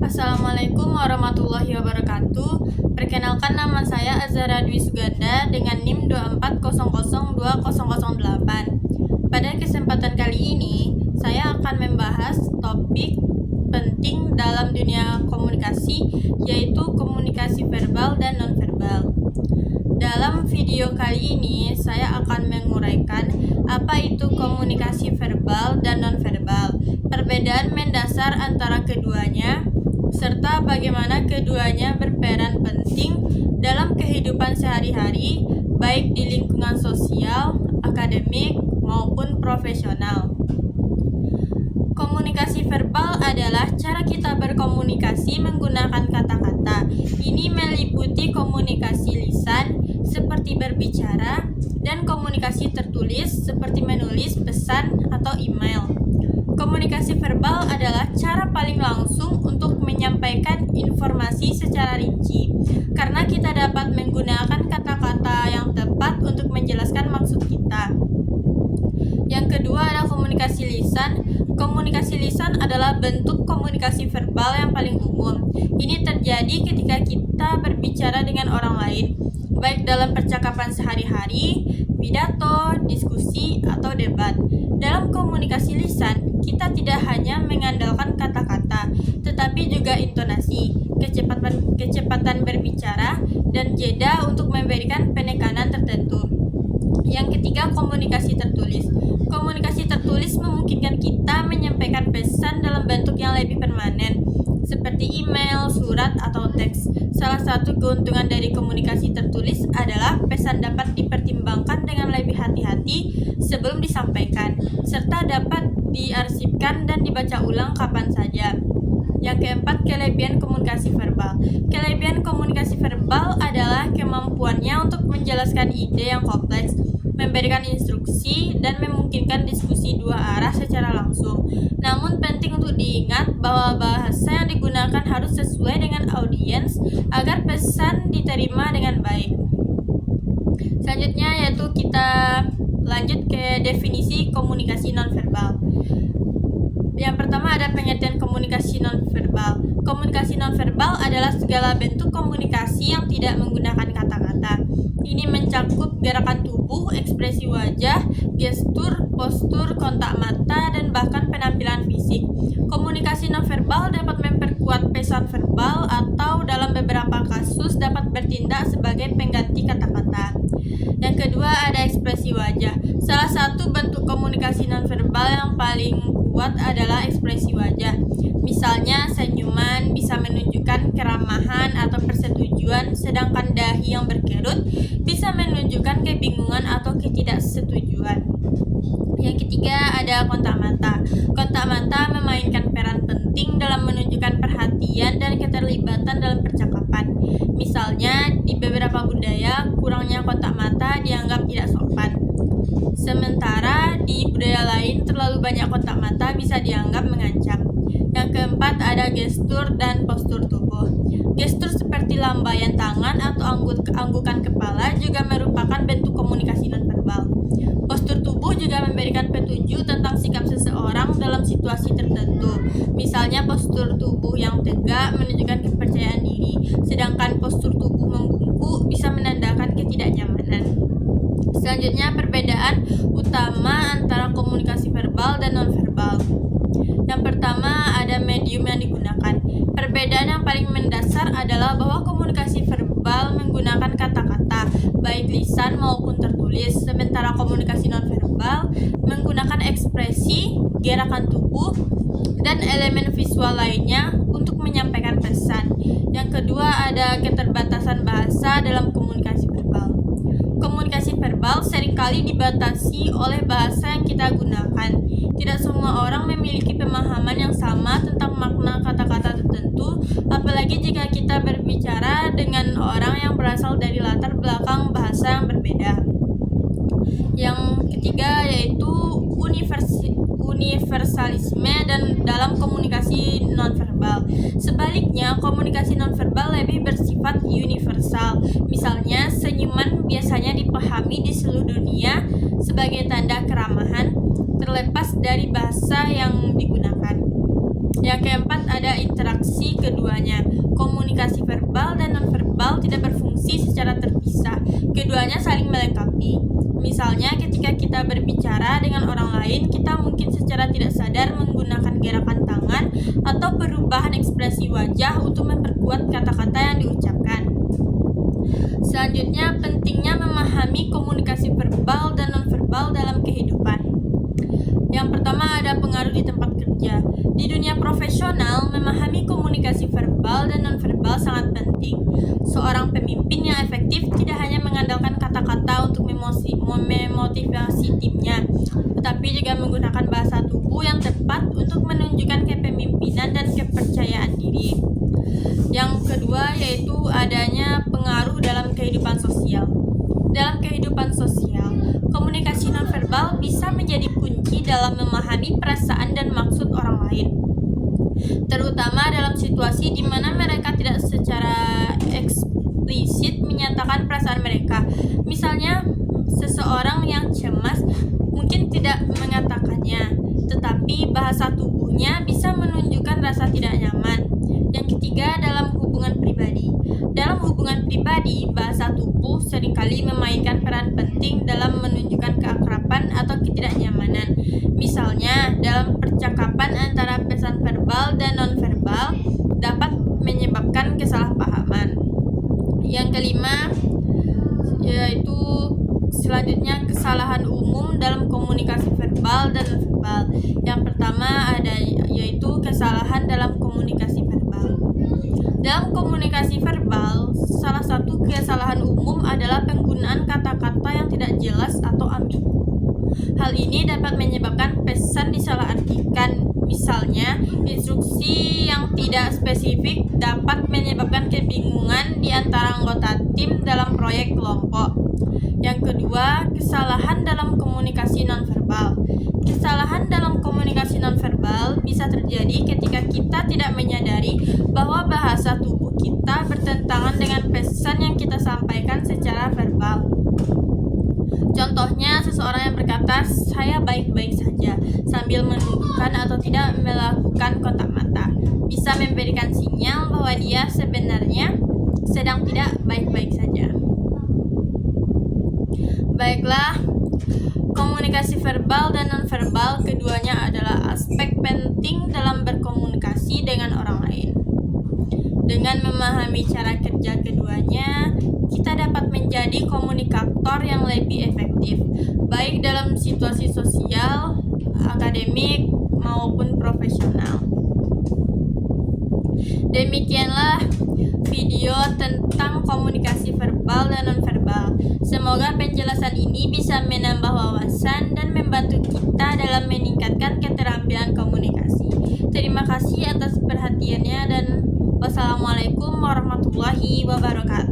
Assalamualaikum warahmatullahi wabarakatuh. Perkenalkan, nama saya Azhara Dwi Suganda dengan NIM 2400208. Pada kesempatan kali ini, saya akan membahas topik penting dalam dunia komunikasi, yaitu komunikasi verbal dan nonverbal. Dalam video kali ini, saya akan menguraikan apa itu komunikasi verbal dan nonverbal, perbedaan mendasar antara keduanya, serta bagaimana keduanya berperan penting dalam kehidupan sehari-hari, baik di lingkungan sosial, akademik, maupun profesional. Komunikasi verbal adalah cara kita berkomunikasi menggunakan kata-kata. Ini meliputi komunikasi lisan, seperti berbicara, dan komunikasi tertulis, seperti menulis pesan atau email. Komunikasi verbal adalah cara paling langsung untuk menyampaikan informasi secara rinci, karena kita dapat menggunakan kata-kata yang tepat untuk menjelaskan maksud kita. Yang kedua adalah komunikasi lisan. Komunikasi lisan adalah bentuk komunikasi verbal yang paling umum. Ini terjadi ketika kita berbicara dengan orang lain, baik dalam percakapan sehari-hari, pidato, diskusi, atau debat. Dalam komunikasi lisan, kita tidak hanya mengandalkan kata-kata, tetapi juga intonasi, kecepatan berbicara, dan jeda untuk memberikan penekanan tertentu. Yang ketiga, komunikasi tertulis. Komunikasi tertulis memungkinkan kita menyampaikan pesan dalam bentuk yang lebih permanen, seperti email, surat, atau teks. Salah satu keuntungan dari komunikasi tertulis adalah pesan dapat dipertimbangkan dengan lebih hati-hati sebelum disampaikan, serta dapat diarsipkan dan dibaca ulang kapan saja. Yang keempat, kelebihan komunikasi verbal. Kelebihan komunikasi verbal adalah kemampuannya untuk menjelaskan ide yang kompleks, memberikan instruksi, dan memungkinkan diskusi dua arah secara langsung. Namun penting untuk diingat bahwa bahasa yang digunakan harus sesuai dengan audiens agar pesan diterima dengan baik. Selanjutnya yaitu kita lanjut ke definisi komunikasi nonverbal. Yang pertama ada pengertian komunikasi nonverbal. Komunikasi nonverbal adalah segala bentuk komunikasi yang tidak menggunakan kata-kata. Ini mencakup gerakan tubuh, ekspresi wajah, gestur, postur, kontak mata, dan bahkan penampilan fisik. Komunikasi nonverbal dapat memperkuat pesan verbal atau dalam beberapa kasus dapat bertindak sebagai pengganti kata-kata. Yang kedua ada ekspresi wajah. Salah satu bentuk komunikasi nonverbal yang paling kuat adalah ekspresi wajah. Misalnya senyuman bisa menunjukkan keramahan atau persetujuan, sedangkan dahi yang berkerut bisa menunjukkan kebingungan atau ketidaksetujuan. Yang ketiga ada kontak mata. Kontak mata memainkan peran penting dalam menunjukkan perhatian dan keterlibatan dalam percakapan. Misalnya di beberapa budaya kurangnya kontak mata dianggap tidak sopan. Sementara di budaya lain terlalu banyak kontak mata bisa dianggap mengancam. Yang keempat ada gestur dan postur tubuh. Gestur seperti lambaian tangan atau anggukan kepala juga merupakan bentuk komunikasi nonverbal. Postur tubuh juga memberikan petunjuk tentang sikap seseorang dalam situasi tertentu. Misalnya postur tubuh yang tegak menunjukkan kepercayaan diri, sedangkan postur tubuh membungkuk bisa menandakan ketidaknyamanan. Selanjutnya perbedaan utama antara komunikasi verbal dan nonverbal. Yang pertama ada medium yang digunakan. Perbedaan yang paling mendasar adalah bahwa komunikasi verbal menggunakan kata-kata, baik lisan maupun tertulis, sementara komunikasi nonverbal menggunakan ekspresi, gerakan tubuh, dan elemen visual lainnya untuk menyampaikan pesan. Yang kedua ada keterbatasan bahasa dalam komunikasi verbal. Komunikasi verbal seringkali dibatasi oleh bahasa yang kita gunakan. Tidak semua orang memiliki pemahaman yang sama tentang makna kata-kata tertentu, apalagi jika kita berbicara dengan orang yang berasal dari latar belakang bahasa yang berbeda. Yang ketiga yaitu universalisme dan dalam komunikasi nonverbal. Sebaliknya, komunikasi nonverbal lebih bersifat universal. Misalnya, senyuman biasanya dipahami di seluruh dunia sebagai tanda keramahan, terlepas dari bahasa yang digunakan. Yang keempat ada interaksi kedua berbicara dengan orang lain, kita mungkin secara tidak sadar menggunakan gerakan tangan atau perubahan ekspresi wajah untuk memperkuat kata-kata yang diucapkan. Selanjutnya, pentingnya memahami komunikasi verbal dan nonverbal dalam kehidupan. Yang pertama ada pengaruh di tempat kerja. Di dunia profesional, memahami komunikasi verbal dan nonverbal sangat penting. Seorang pemimpin yang efektif tidak hanya mengandalkan kata-kata untuk memotivasi timnya, tetapi juga menggunakan bahasa tubuh yang tepat untuk menunjukkan kepemimpinan dan kepercayaan diri. Yang kedua yaitu adanya pengaruh dalam kehidupan sosial. Dalam kehidupan sosial, komunikasi nonverbal bisa menjadi kunci dalam memahami perasaan dan maksud orang lain, terutama dalam situasi di mana mereka tidak secara eksplisit menyatakan perasaan mereka. Misalnya, seseorang yang cemas mungkin tidak mengatakannya, tetapi bahasa tubuhnya bisa menunjukkan rasa tidak nyaman. Yang ketiga, dalam hubungan pribadi. Dalam hubungan pribadi, bahasa tubuh seringkali memainkan peran penting dalam menunjukkan keakraban atau ketidaknyamanan. Misalnya, dalam percakapan antara pesan verbal dan nonverbal dapat menyebabkan kesalahpahaman. Yang kelima, yaitu selanjutnya kesalahan umum dalam komunikasi verbal dan nonverbal. Yang pertama ada yaitu kesalahan dalam komunikasi verbal. Dalam komunikasi verbal, salah satu kesalahan umum adalah penggunaan kata-kata yang tidak jelas atau ambigu. Hal ini dapat menyebabkan pesan disalahartikan. Misalnya, instruksi yang tidak spesifik dapat menyebabkan kebingungan di antara anggota tim dalam proyek kelompok. Yang kedua, kesalahan dalam komunikasi nonverbal. Kesalahan dalam komunikasi nonverbal bisa terjadi ketika kita tidak menyadari bahwa bahasa tubuh kita bertentangan dengan pesan yang kita sampaikan secara verbal. Contohnya, seseorang yang berkata, "Saya baik-baik saja," sambil menundukkan atau tidak melakukan kontak mata, bisa memberikan sinyal bahwa dia sebenarnya sedang tidak baik-baik saja. Baiklah, komunikasi verbal dan nonverbal keduanya adalah aspek penting dalam berkomunikasi dengan orang lain. Dengan memahami cara kerja keduanya, kita dapat menjadi komunikator yang lebih efektif, baik dalam situasi sosial, akademik, maupun profesional. Demikianlah video tentang komunikasi verbal dan nonverbal. Semoga penjelasan ini bisa menambah wawasan dan membantu kita dalam meningkatkan keterampilan komunikasi. Terima kasih atas perhatiannya dan wassalamualaikum warahmatullahi wabarakatuh.